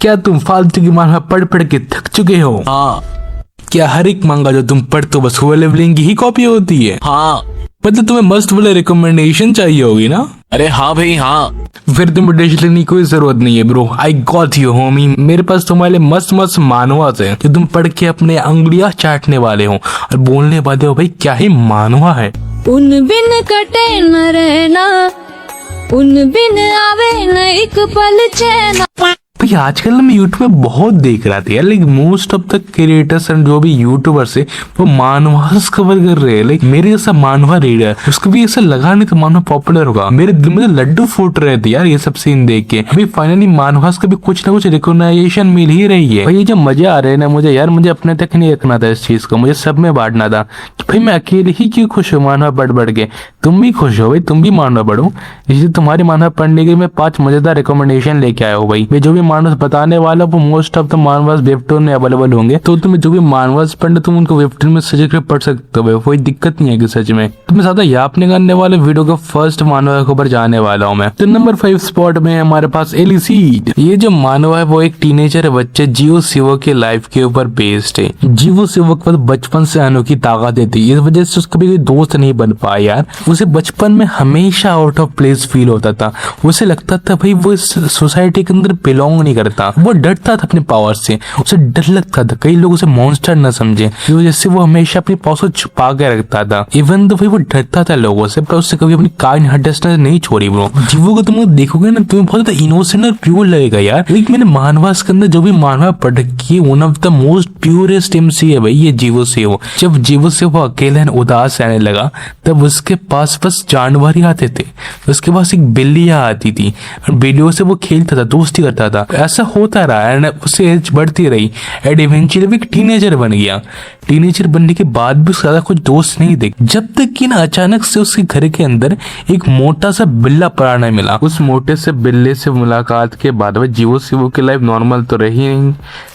क्या तुम फालतू की मानवा पढ़ पढ़ के थक चुके हो? हाँ। क्या हर एक मांगा जो तुम पढ़ते हो बस वो लेवलिंग की ही कॉपी होती है? हाँ। मतलब तुम्हें मस्त वाले रिकमेंडेशन चाहिए होगी ना? अरे हाँ भाई हाँ। फिर तुम्हें टेंशन लेने की कोई जरूरत नहीं है bro, I got you Homi. मेरे पास तुम्हारे लिए मस्त मस्त मानवास है जो तुम पढ़ के अपने अंगुलियां चाटने वाले हो और बोलने वाले हो भाई क्या ही मानवा है। उन बिन कटे न रहना, उन बिन आवे न एक पल चैन। भाई आजकल मैं यूट्यूब में बहुत देख रहा था यार, like most of the creators and जो भी यूट्यूबर्स है वो मानवास कवर कर रहे हैं। लाइक मेरे जैसा मानवा रीडर उसको भी ऐसा लगा नहीं तो मानवा पॉपुलर होगा। मेरे दिल में लड्डू फूट रहे थे यार ये सब सीन देख के। अभी फाइनली मानवास का भी कुछ ना कुछ रिकॉग्नाइजेशन मिल ही रही है। भाई ये जो मजे आ रहे हैं ना मुझे यार, मुझे अपने तक नहीं रखना था इस चीज को, मुझे सब में बांटना था। भाई मैं अकेले ही क्यों खुश हूँ मानवा बढ़ के, तुम भी खुश हो भाई, तुम भी मानवा बढ़ो। इसलिए तुम्हारी मानवा पढ़ने के मैं 5 मजेदार रिकमेंडेशन लेके आया हूँ भाई। मैं जो भी मानवास बताने वाला वो मोस्ट ऑफ द मानवास वेबटून में अवेलेबल होंगे, तो तुम्हें जो भी मानवास पढ़ने तुम उनको वेबटून में सर्च करके पढ़ सकते हो, कोई दिक्कत नहीं है कि सच में। तो मैं ज्यादा याप नहीं करने वाले, वीडियो का फर्स्ट मानवा के ऊपर जाने वाला हूँ मैं। तो नंबर 5 स्पॉट में हमारे पास एलिसीड। ये जो मानवा है वो एक टीनेजर बच्चे जियो सिवो के लाइफ के ऊपर बेस्ड है। जियो सिवो के पास बचपन से अनोखी ताकत थी, इस वजह से उसका भी कोई दोस्त नहीं बन पाया यार। उसे बचपन में हमेशा आउट ऑफ प्लेस फील होता था, उसे लगता था भाई वो इस सोसाइटी के अंदर बिलोंग नहीं करता। वो डरता था अपने पावर से, उसे डर लगता था कई लोग उसे मॉन्स्टर न समझे, इस वजह से वो हमेशा अपनी पावर को छुपा के रखता था। इवन तो भाई वो डरता था लोगों से, पर उससे कभी अपनी काइंड हार्टेडनेस नहीं छोड़ी ब्रो। जीवो को तुम देखोगे ना तुम्हें बहुत ज्यादा इनोसेंट और प्योर लगेगा यार। लेकिन मैंने मानवास के अंदर जो भी मानवा पढ़ रखी है one of the most purest MC है भाई ये जीवो से हो। जब जीवो से वो अकेला उदास रहने लगा तब उसके पास बस जानवर ही आते थे। उसके पास एक बिल्लियां आती थी और बिल्लियों से वो खेलता था, दोस्ती करता था। ऐसा होता रहा एंड उससे एज बढ़ती रही एंड इवेंचुअली वो एक टीनेजर बन गया। टीनेजर बनने के बाद भी ज्यादा कुछ दोस्त नहीं देख, जब तक कि ना अचानक से उसके घर के अंदर एक मोटा सा बिल्ला पराना मिला। उस मोटे से बिल्ले से मुलाकात के बाद वह जीवो सिवो की लाइफ नॉर्मल तो रही नहीं।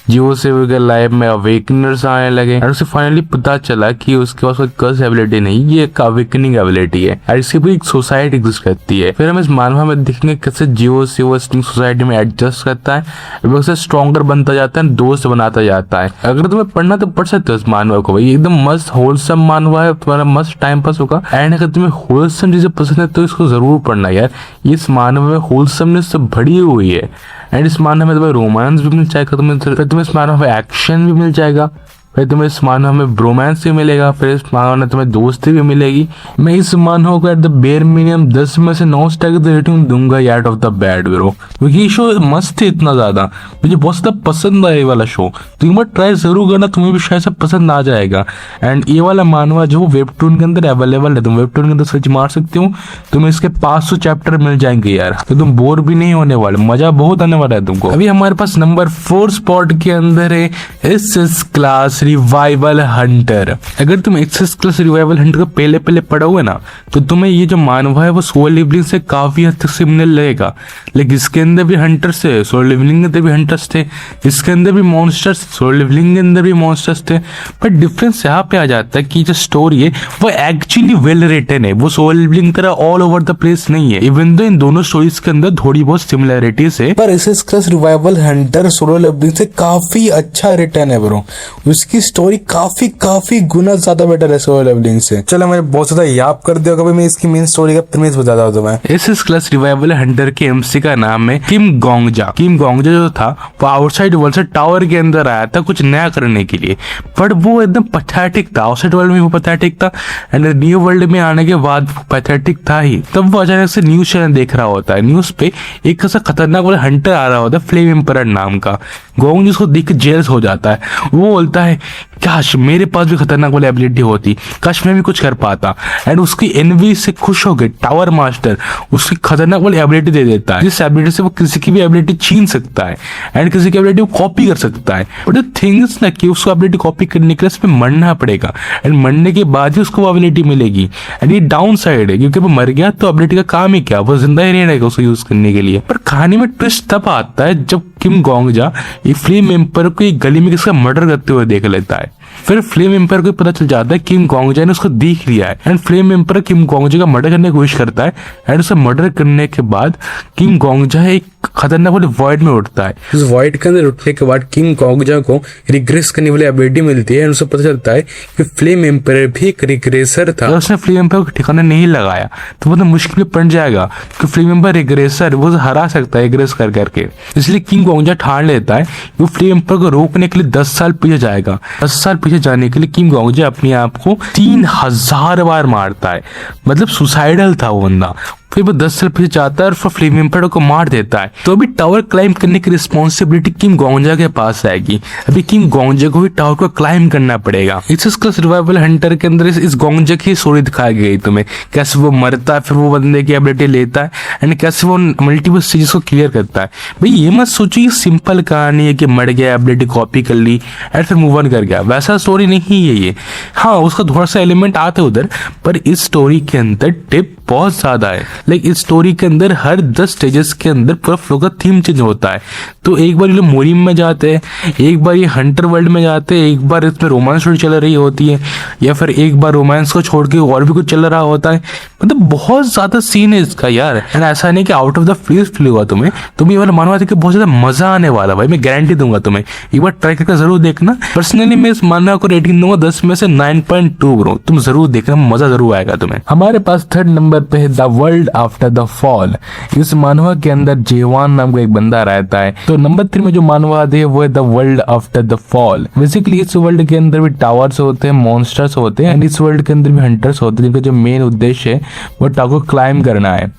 जीवो सिवो के लाइफ में अवेकनर्स आने लगे और उसे फाइनली पता चला कि उसके पास कोई कर्स एबिलिटी नहीं, ये एक अवेकनिंग एबिलिटी है और इसकी भी एक सोसाइटी एग्जिस्ट करती है। फिर हम इस मानवा में देखेंगे कैसे जीवो सिवो सोसाइटी में एडजस्ट करता है, उससे स्ट्रॉन्गर बनता जाता है, दोस्त बनाता जाता है। अगर तुम्हें पढ़ना तो पढ़ सकते हो इस मानवा को भाई, एकदम मस्त होलसम मानवा है, तुम्हारा मस्त टाइम पास होगा। एंड अगर तुम्हें होलसम चीजें पसंद है तो इसको जरूर पढ़ना यार, इस मानवा में होलसमनेस सब भरी हुई है। एंड इस मानवा में तुम्हें रोमांस भी मिल जाएगा, तुम्हें इस मानवा में एक्शन भी मिल जाएगा, फिर तुम्हें इस मानव में ब्रोमांस भी मिलेगा, फिर इस मानव में तुम्हें दोस्ती भी मिलेगी। मैं इस मानव को एट द बेयर मिनिमम 10 में से 9 स्टार की रेटिंग दूंगा out of the bad bro, क्योंकि ये शो मस्त है इतना ज्यादा, मुझे बहुत ज्यादा पसंद आया ये वाला शो। तो एक बार ट्राई जरूर करना, तुम्हें भी शायद से पसंद आ जाएगा। एंड ये वाला मानवा जो वेबटून के अंदर अवेलेबल है, तुम वेबटून के अंदर सर्च मार सकते हो, तुम्हें इसके 500 चैप्टर मिल जाएंगे यार, तो तुम बोर भी नहीं होने वाले, मजा बहुत आने वाला है तुमको। अभी हमारे पास नंबर 4 स्पॉट के अंदर है एसएस क्लास रिवाइवल हंटर। अगर तुम एसएस क्लास रिवाइवल हंटर को पहले पढ़ोगे ना तो तुम्हें ये जो मानवा है वो सोल लेवलिंग से काफी हद तक सिमिलर लगेगा। लेकिन इसके अंदर भी हंटर्स थे, सोल लेवलिंग के अंदर भी हंटर्स थे, इसके अंदर भी मॉन्स्टर्स, सोल लेवलिंग के अंदर भी मॉन्स्टर्स थे। पर डिफरेंस यहाँ पे आ जाता है कि जो स्टोरी है वो एक्चुअली वेल रिटन है, वो सोल लेवलिंग तरह ऑल ओवर द प्लेस नहीं है। इवन दो इन दोनों स्टोरीज के अंदर थोड़ी बहुत सिमिलरिटीज है, पर SS class revival hunter solo levelling से काफी अच्छा रिटर्न है ब्रो। उसकी स्टोरी काफी गुना ज्यादा बेटर है सोलो लेवलिंग से। चलो मैंने बहुत ज्यादा याद कर दिया, कभी मैं इसकी मेन स्टोरी का प्रीमिस बताता हूं तुम्हें। एसएस क्लास रिवाइवल हंटर के एमसी का नाम है किम गोंगजा। किम गोंगजा जो था वो आउटसाइड वर्ल्ड से टावर के अंदर आया था कुछ नया करने के लिए, बट वो एकदम पैथेटिक था। आउटसाइड वर्ल्ड में वो पैथेटिक था एंड न्यू वर्ल्ड में आने के बाद वो पैथेटिक था ही। तब वो अचानक से न्यूज चैनल देख रहा होता है, न्यूज पे एक ऐसा खतरनाक वाला हंटर आ रहा होता है फ्लेम एम्परर नाम का। गोंग जिसको देख के जेलस हो जाता है, वो बोलता है काश मेरे पास भी खतरनाक वाली एबिलिटी होती, काश मैं भी कुछ कर पाता। एंड उसकी एनवी से खुश हो गए टावर मास्टर उसकी खतरनाक वाली एबिलिटी दे देता है, जिस एबिलिटी से वो किसी की भी एबिलिटी छीन सकता है एंड किसी की एबिलिटी वो कॉपी कर सकता है। बट द थिंग इज ना कि उसको एबिलिटी कॉपी करने के लिए उसमें मरना पड़ेगा एंड मरने के बाद ही उसको वो एबिलिटी मिलेगी। एंड ये डाउन साइड है क्योंकि वो मर गया तो एबिलिटी का काम ही क्या, वो जिंदा ही नहीं रहेगा उसको यूज करने के लिए। पर कहानी में ट्विस्ट तब आता है जब किम गोंगजा एक फ्लेम एम्पर को एक गली में किसका मर्डर करते हुए देख लेता है। फिर फ्लेम एम्पर को पता चल जाता है किम गोंगजा ने उसको देख लिया है एंड फ्लेम एम्पर किम गोंगजा का मर्डर करने की कोशिश करता है एंड उसे मर्डर करने के बाद किम गोंगजा एक खतरनाक वाले वॉइड में उठता है। उस वॉइड के अंदर उठने के बाद किंग गोंगजा को रिग्रेस करने वाली एबिलिटी मिलती है। उसे पता चलता है कि फ्लेम एम्पायर भी एक रिग्रेसर था। अगर उसने फ्लेम एम्पायर को ठिकाने नहीं लगाया तो वो तो मुश्किल में पड़ जाएगा, कि फ्लेम एम्पायर रिग्रेसर वो हरा सकता है रिग्रेस कर करके। इसलिए किंग गोंगजा ठान लेता है वो फ्लेम एम्पायर को रोकने के लिए 10 साल पीछे जाएगा। 10 साल पीछे जाने के लिए किंग गोंगजा अपने आप को 3000 बार मारता है, मतलब सुसाइडल था वो बंदा। फिर वो 10 साल पीछे जाता है और फिर फ्लेम एम्पायर को मार देता है। तो अभी टावर क्लाइंब करने की रिस्पॉन्सिबिलिटी किंग गोंगजा के पास आएगी। अभी किंग गोंगजा को भी टावर को क्लाइंब करना पड़ेगा। इसका सर्वाइवल हंटर के अंदर इस गोंगजा की स्टोरी दिखाई गई तुम्हें, कैसे वो मरता है, फिर वो बंदे की एबिलिटी लेता है एंड कैसे वो मल्टीपल स्टेजेस को क्लियर करता है। भाई ये मत सोचिए ये सिंपल कहानी है कि मर गया, एबिलिटी कॉपी कर ली एंड फिर मूव ऑन कर गया, वैसा स्टोरी नहीं है ये। हाँ उसका थोड़ा सा एलिमेंट आता है उधर, पर इस स्टोरी के अंदर टिप बहुत ज्यादा है। लाइक इस स्टोरी के अंदर हर 10 स्टेजेस के अंदर पूरा फ्लो का थीम चेंज होता है। तो एक बार ये लोग मोरिम में जाते हैं, एक बार ये हंटर वर्ल्ड में जाते हैं, एक बार इसमें रोमांस स्टोरी चल रही होती है, या फिर एक बार रोमांस को छोड़ के और भी कुछ चल रहा होता है। मतलब बहुत ज्यादा सीन है इसका यार। एंड ऐसा नहीं कि out of the field feel होगा तुम्हें ये वाला मानवा देख के बहुत ज्यादा मजा आने वाला। भाई मैं गारंटी दूंगा तुम्हें, एक बार ट्राई करके जरूर देखना। पर्सनली मैं इस मानवा को रेटिंग दूंगा 10 में से 9.2 ब्रो। तुम जरूर देखना, मजा जरूर आएगा तुम्हें। हमारे पास 3rd नंबर पे है the world after the fall. इस मानवा के अंदर जेवान नाम का एक बंदा रहता है। तो नंबर 3 में जो मानवा है वो है the world after the fall. Basically इस वर्ल्ड के अंदर भी टावर्स होते हैं, मॉन्स्टर्स होते हैं एंड इस वर्ल्ड के अंदर भी हंटर्स होते हैं, जिनका जो मेन उद्देश्य है वो टावर को क्लाइंब करना है।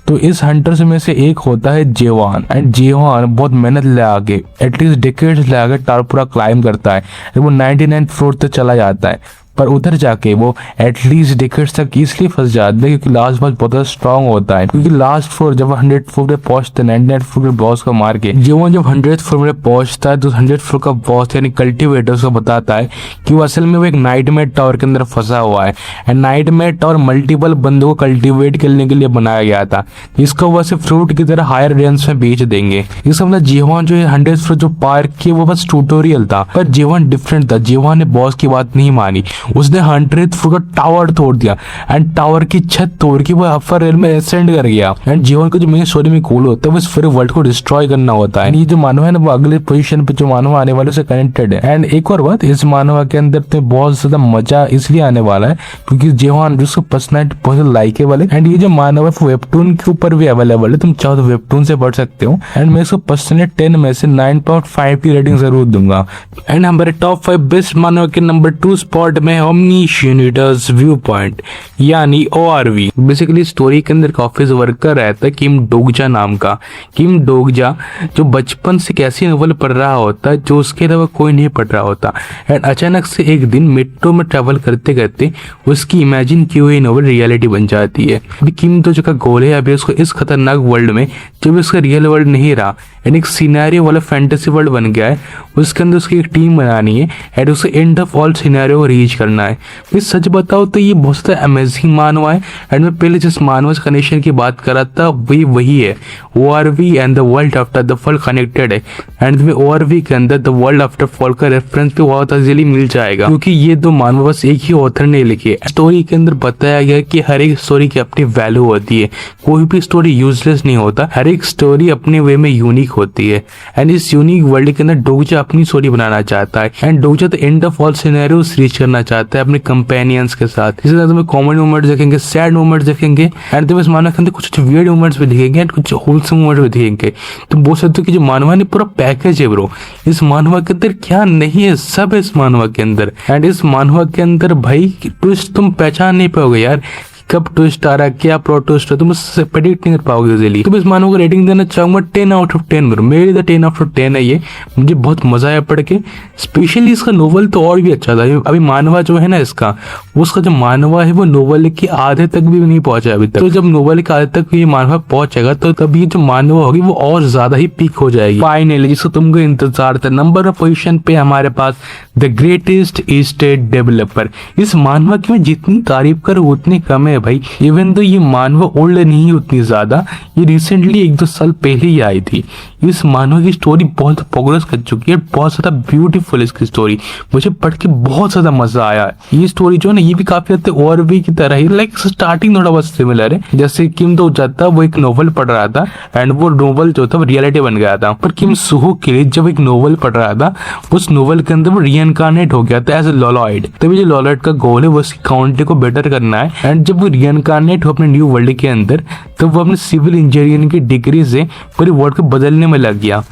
तो इस हंटर्स में से एक होता है जेवान एंड जेवान बहुत मेहनत लगा के एटलीस्ट डिकेड्स लगा के टावर पूरा क्लाइंब करता है। वो 99 फ्लोर तक चला जाता है, पर उधर जाके वो एटलीस्ट डिकेड्स तक इसलिए फंस जाता है क्योंकि लास्ट बॉस बहुत ज्यादा स्ट्रॉन्ग होता है। क्योंकि लास्ट फ्लोर जब 100 फ्लोर पे पहुंचते 99 फ्लोर के बॉस को मार के जेवान जब 100 फ्लोर पे पहुंचता है तो 100 फ्लोर का बॉस यानी कल्टिवेटर को बताता है कि वो असल में वो एक नाइटमेयर टावर के अंदर फंसा हुआ है एंड नाइटमेयर टावर मल्टीपल बंदों को कल्टिवेट करने के लिए बनाया गया था। इसको वैसे फ्रूट की तरह हायर रेंज में बेच देंगे। इसका मतलब जेवान जो 100 फ्लोर जो पार किया वो बस ट्यूटोरियल था, पर जेवान डिफरेंट था। जेवान ने बॉस की बात नहीं मानी, उसने 100 फुट का टावर तोड़ दिया एंड टावर की छत तोड़ के वो अपर रेल में एसेंड कर गया। एंड जीवन को जो मेन स्टोरी में गोल होता है वो इस पूरे वर्ल्ड को डिस्ट्रॉय करना होता है। ये जो मानव है ना वो अगले पोजीशन पे जो मानव आने वाले से कनेक्टेड है। एंड एक और बात, इस मानव के अंदर तो बहुत ज्यादा मजा इसलिए आने वाला है क्योंकि जीवन जिसको पर्सनैलिटी बहुत लाइकेबल है एंड ये जो मानव है वेबटून के ऊपर भी अवेलेबल है, तुम चाहो तो वेबटून से पढ़ सकते हो। एंड मैं इसको पर्सनली 10 में से 9.5 की रेटिंग जरूर दूंगा। एंड हमारे टॉप 5 बेस्ट मानव के नंबर 2 स्पॉट में ओमनीशिएंट रीडर्स व्यू पॉइंट यानी ORV। बेसिकली स्टोरी के अंदर ऑफिस वर्कर रहता है किम डोगजा नाम का। किम डोगजा जो बचपन से कैसी नोवेल पढ़ रहा होता है जो उसके अलावा कोई नहीं पढ़ रहा होता। एंड अचानक से एक दिन मेट्रो में ट्रेवल करते करते उसकी इमेजिन की हुई नोवेल रियलिटी बन जाती है। अभी किम डोगजा का गोल है अभी उसको इस खतरनाक वर्ल्ड में जब उसका रियल वर्ल्ड नहीं रहा एंड एक सिनेरियो वाला फैंटेसी वर्ल्ड बन गया है, उसके अंदर उसकी एक टीम बनानी है एंड उसे एंड ऑफ ऑल सिनेरियो को रीच करना है। मैं सच बताओ तो ये बहुत ज़्यादा अमेजिंग मानवा है। एंड मैं पहले जिस मानवा कनेक्शन की बात कर रहा था वही है ORV and the world after the fall connected है। एंड तुम्हें ORV के अंदर द वर्ल्ड आफ्टर फॉल का रेफरेंस भी बहुत इजीली मिल जाएगा क्योंकि ये दो मानवा बस एक ही ऑथर ने लिखे। स्टोरी के अंदर बताया गया कि हर एक स्टोरी की अपनी वैल्यू होती है, कोई भी स्टोरी यूजलेस नहीं होता, हर एक स्टोरी अपने वे में यूनिक होती है। एंड इस यूनिक वर्ल्ड के अंदर डोगजा अपनी स्टोरी बनाना चाहता है एंड डोगजा the end of all scenarios reach करना चाहता है अपने कंपेनियंस के साथ। इसी तरह तुम्हें कॉमेडी मोमेंट्स देखेंगे, सैड मोमेंट्स देखेंगे एंड तुम्हें इस मानवा के अंदर कुछ वियर्ड मोमेंट्स भी दिखेंगे एंड कुछ होलसम मोमेंट्स भी दिखेंगे। तुम बोल सकते हो कि जो मानवा ने पूरा पैकेज है ब्रो। इस मानवा के अंदर क्या नहीं है, सब है इस मानवा के अंदर। एंड इस मानवा के अंदर भाई ट्विस्ट तुम पहचान नहीं पाओगे यार, कब ट्विस्ट आ रहा है, क्या प्लॉट ट्विस्ट है, तुम उससे प्रेडिक्ट नहीं कर पाओगे इजीली। तो इस मानव को रेटिंग देना चाहूंगा 10 आउट ऑफ 10 ब्रो। मेरी तो 10 आउट ऑफ 10 है ये, मुझे बहुत मजा आया पढ़ के। स्पेशली इसका नोवेल तो और भी अच्छा था। अभी मानवा जो है ना इसका, उसका जो मानवा है वो नोवेल के आधे तक भी नहीं पहुंचा अभी तक। तो जब नोवेल के आधे तक ये मानवा पहुंचेगा तो तब ये जो मानवा होगी वो और ज्यादा ही पीक हो जाएगी फाइनली, जिसको तुमको इंतजार था। नंबर ऑफ पोजिशन पे हमारे पास द ग्रेटेस्ट स्टेट डेवलपर। इस मानवा की मैं जितनी तारीफ करूँ उतनी कम है है भाई। इवन तो ये मानवा ओल्ड नहीं है उतनी ज्यादा, ये रिसेंटली 1-2 साल पहले ही आई थी। इस मानवा की स्टोरी बहुत प्रोग्रेस कर चुकी है, बहुत ज्यादा ब्यूटीफुल है इसकी स्टोरी, मुझे पढ़ के बहुत ज्यादा मजा आया। ये स्टोरी जो है ना, ये भी काफी हद तक और भी की तरह ही लाइक स्टार्टिंग थोड़ा बहुत सिमिलर है। जैसे किम दो जाता वो एक नोवेल पढ़ रहा था एंड वो नोवेल जो था वो रियलिटी बन गया था, पर किम सुहो के लिए जब एक नोवेल पढ़ रहा था उस नोवेल के अंदर वो रीइनकार्नेट हो गया था एज ए लॉलॉइड। तभी जो लॉलॉइड का गोल है वो उसकी काउंटी को बेटर करना है। एंड जब वो रीइनकार्नेट हो अपने न्यू वर्ल्ड के अंदर, तब वो अपने सिविल इंजीनियरिंग की डिग्री से पूरे वर्ल्ड को बदलने में लग गया।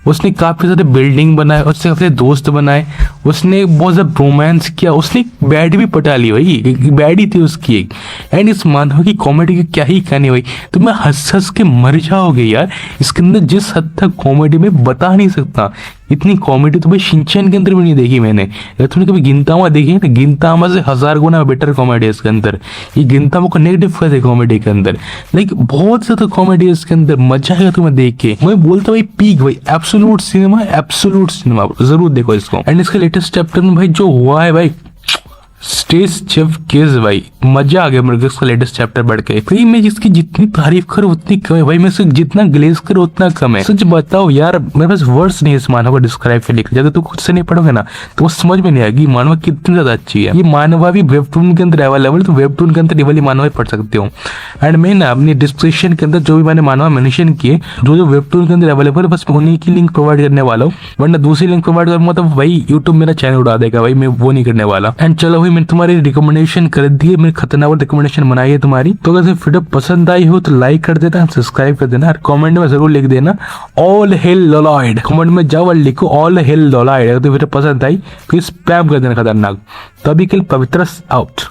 उसने काफी सारे बिल्डिंग बनाए, उसने अपने दोस्त बनाए, उसने बहुत ज्यादा रोमांस किया, उसने एक बैड भी पटा ली भाई, एक बैडी थी उसकी एक। एंड इस मानव की कॉमेडी की क्या ही कहनी भाई, तो मैं हंस हंस के मर जाओगे यार। इसके अंदर जिस हद तक कॉमेडी में बता नहीं सकता, इतनी कॉमेडी तो भाई शिनचैन के अंदर भी नहीं देखी मैंने। अगर तुमने कभी गिनतामा देखी है ना, गिनतामा से 1000 गुना बेटर कॉमेडी है इसके अंदर। ये गिनतामा को नेगेटिव कर दे कॉमेडी के अंदर, लाइक बहुत ज्यादा कॉमेडी है इसके अंदर, मजा आएगा तुम्हें देख के। मैं बोलता भाई पीक भाई, एब्सोल्यूट सिनेमा, जरूर देखो इसको। एंड इसके लेटेस्ट चैप्टर में भाई जो हुआ है भाई, स्टेज शेफ किस भाई, मजा आ गया मेरे को इसका लेटेस्ट चैप्टर पढ़ के भाई। मैं जिसकी जितनी तारीफ करूँ उतनी कम है भाई, मैं इसको जितना ग्लेज करूँ उतना कम है। सच बताओ यार, मेरे पास वर्ड्स नहीं है इस मानव को डिस्क्राइब करने के लिए। जब तू खुद से नहीं पढ़ोगे ना तो वो समझ में नहीं आएगी मानवा कितनी ज्यादा अच्छी है। ये मानवा भी वेबटून के अंदर अवेलेबल, तो वेबटून के अंदर ये वाली मानवा पढ़ सकते हो। एंड मैं ना अपनी डिस्क्रिप्शन के अंदर जो भी मैंने मानवा मेंशन किए, जो वेबटून के अंदर अवेलेबल, बस उन्हीं की लिंक प्रोवाइड करने वाला हूँ, वरना दूसरी लिंक प्रोवाइड करूंगा तो भाई यूट्यूब मेरा चैनल उड़ा देगा भाई, मैं वो नहीं करने वाला। एंड चलो भाई, मैं तुम्हारी रिकमेंडेशन कर दी है, मैंने खतरनाक रिकमेंडेशन बनाई है तुम्हारी। तो अगर वीडियो पसंद आई हो तो लाइक कर देना, सब्सक्राइब कर देना, और कमेंट में जरूर लिख देना ऑल हेल लॉलॉइड। कमेंट में जाओ और लिखो ऑल हेल लॉलॉइड। अगर तो वीडियो पसंद आई तो स्पैम कर देना खतरनाक। तभी के लिए पवित्र आउट।